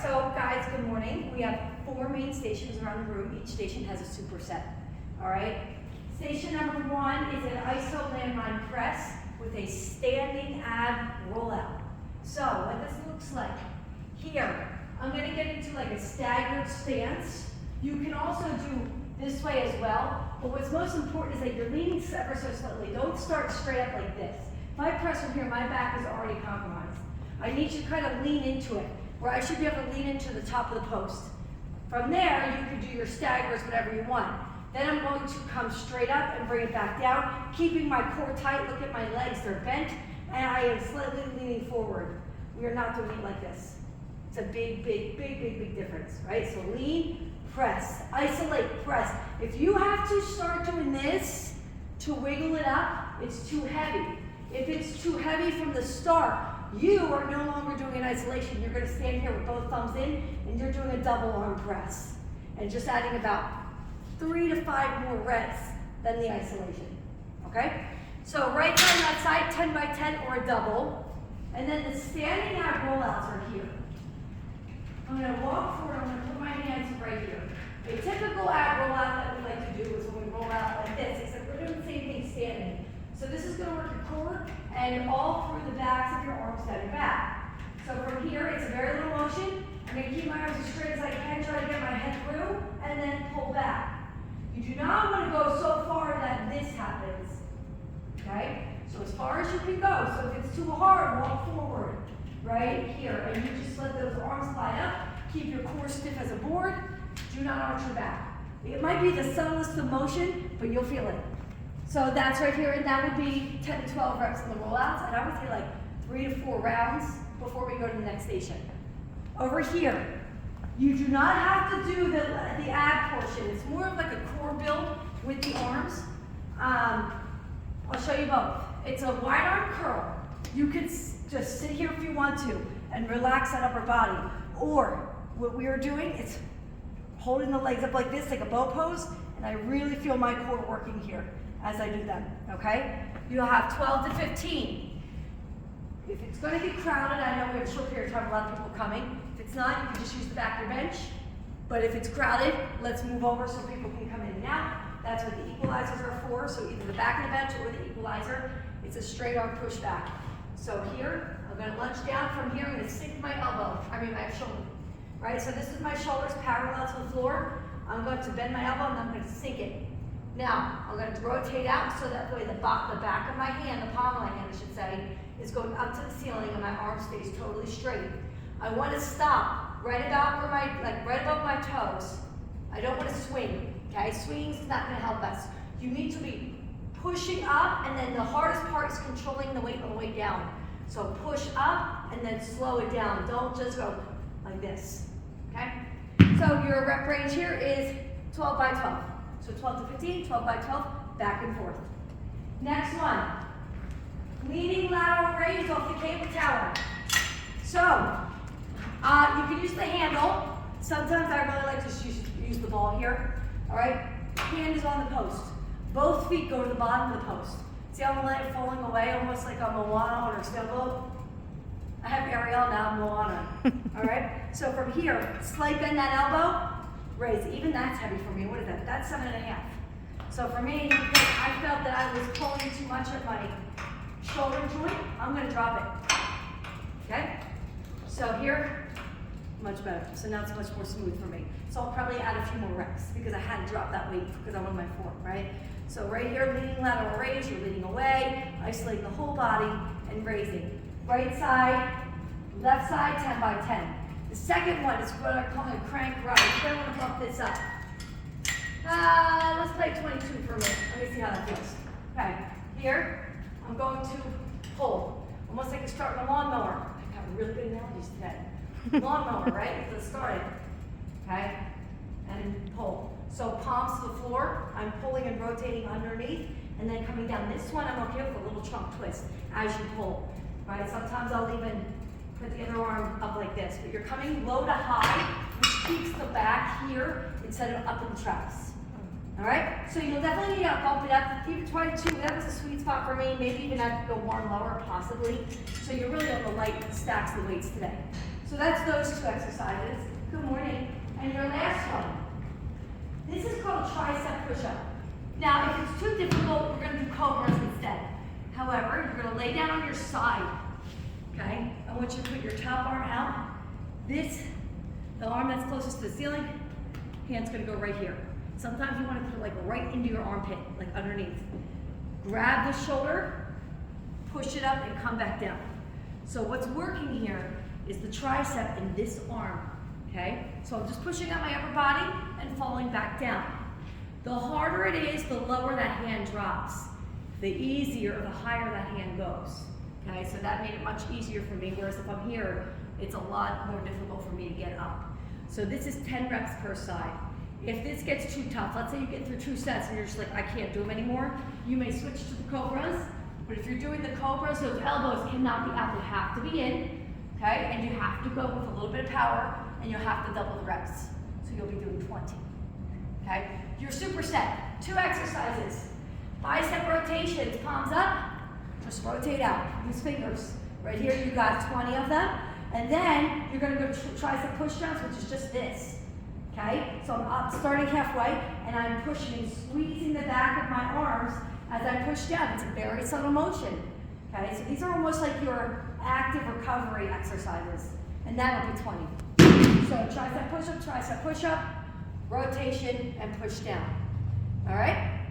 so guys, good morning. We have 4 main stations around the room. Each station has a superset. All right. Station number 1 is an iso landmine press with a standing ab rollout. So what this looks like here, I'm going to get into like a staggered stance. You can also do this way as well, but what's most important is that you're leaning ever so slightly. Don't start straight up like this. If I press from here, my back is already compromised. I need you to kind of lean into it, where I should be able to lean into the top of the post. From there, you can do your staggers, whatever you want. Then I'm going to come straight up and bring it back down, keeping my core tight. Look at my legs, they're bent, and I am slightly leaning forward. We are not doing it like this. It's a big difference, right? So lean, press, isolate, press. If you have to start doing this to wiggle it up, it's too heavy. If it's too heavy from the start, you are no longer doing an isolation. You're going to stand here with both thumbs in, and you're doing a double arm press. And just adding about 3 to 5 more reps than the isolation, okay? So right there on that side, 10 by 10 or a double. And then the standing ab rollouts are here. I'm going to walk forward, I'm going to put my hands right here. A typical ab rollout that we like to do is when we roll out like this, except we're doing the same thing standing. So this is going to work your core and all through the backs of your arms down your back. So from here, it's a very little motion. I'm going to keep my arms as straight as I can, try to get my head through, and then pull back. You do not want to go so far that this happens, okay? So as far as you can go. So if it's too hard, walk forward, right here. And you just let those arms lie up. Keep your core stiff as a board. Do not arch your back. It might be the subtlest of motion, but you'll feel it. So that's right here, and that would be 10 to 12 reps in the rollouts, and I would say like 3 to 4 rounds before we go to the next station. Over here, you do not have to do the ab portion. It's more of like a core build with the arms. I'll show you both. It's a wide arm curl. You could just sit here if you want to and relax that upper body. Or what we are doing is holding the legs up like this, like a bow pose, and I really feel my core working here as I do them, okay? You'll have 12 to 15. If it's going to get crowded, I know we have a short period of time, a lot of people coming. If it's not, you can just use the back of your bench. But if it's crowded, let's move over so people can come in and out. That's what the equalizers are for, so either the back of the bench or the equalizer. It's a straight arm push back. So here, I'm going to lunge down. From here, I'm going to sink my my shoulder. Right, so this is my shoulders parallel to the floor. I'm going to bend my elbow and I'm going to sink it. Now, I'm going to rotate out so that way the back of my hand, the palm of my hand I should say, is going up to the ceiling and my arm stays totally straight. I want to stop right about where right above my toes. I don't want to swing, okay? Swinging is not going to help us. You need to be pushing up, and then the hardest part is controlling the weight on the way down. So push up and then slow it down. Don't just go like this, okay? So your rep range here is 12 by 12. So 12 to 15, 12 by 12, back and forth. Next one, leaning lateral raise off the cable tower. So, you can use the handle. Sometimes I really like to use the ball here, all right? Hand is on the post. Both feet go to the bottom of the post. See how I'm letting it falling away, almost like I'm Moana on her sailboat? I have Ariel now, I'm Moana, all right? So from here, slight bend that elbow, raise. Even that's heavy for me. What is that? That's 7.5. So for me, because I felt that I was pulling too much at my shoulder joint, I'm going to drop it. Okay? So here, much better. So now it's much more smooth for me. So I'll probably add a few more reps because I had to drop that weight because I'm on my form, right? So right here, leaning lateral raise, you're leaning away, isolating the whole body and raising. Right side, left side, 10 by 10. The second one is what I call a crank ride. You're going to want to bump this up. Let's play 22 for a minute. Let me see how that feels. Okay, here, I'm going to pull. Almost like you're starting a lawnmower. I've got really good analogies today. Lawnmower, right? Let's start it. Okay, and pull. So palms to the floor. I'm pulling and rotating underneath, and then coming down. This one, I'm okay with a little trunk twist as you pull. Right? Sometimes I'll even put the other arm up like this, but you're coming low to high, which keeps the back here instead of up in the traps. All right? So you'll definitely need to bump it up. Even 22, that was a sweet spot for me. Maybe even have to go more lower, possibly. So you're really on the light stacks of the weights today. So that's those two exercises. Good morning. And your last one. This is called a tricep push-up. Now, if it's too difficult, we're going to do cobras instead. However, you're going to lay down on your side. Okay? I want you to put your top arm out. The arm that's closest to the ceiling, hand's going to go right here. Sometimes you want to put it like right into your armpit, like underneath. Grab the shoulder, push it up, and come back down. So what's working here is the tricep in this arm, okay? So I'm just pushing up my upper body and falling back down. The harder it is, the lower that hand drops. The easier, the higher that hand goes, okay? So that made it much easier for me, whereas if I'm here, it's a lot more difficult for me to get up. So this is 10 reps per side. If this gets too tough, let's say you get through 2 sets and you're just like, I can't do them anymore, you may switch to the cobras. But if you're doing the cobras, those elbows cannot be out, they have to be in, okay? And you have to go with a little bit of power, and you'll have to double the reps. So you'll be doing 20, okay? Your superset, 2 exercises. Bicep rotations, palms up, just rotate out, use fingers. Right here, you got 20 of them. And then you're gonna go tricep push-downs, which is just this, okay? So I'm up, starting halfway, and I'm pushing and squeezing the back of my arms as I push down. It's a very subtle motion, okay? So these are almost like your active recovery exercises, and that'll be 20. So tricep push-up, rotation, and push down, all right?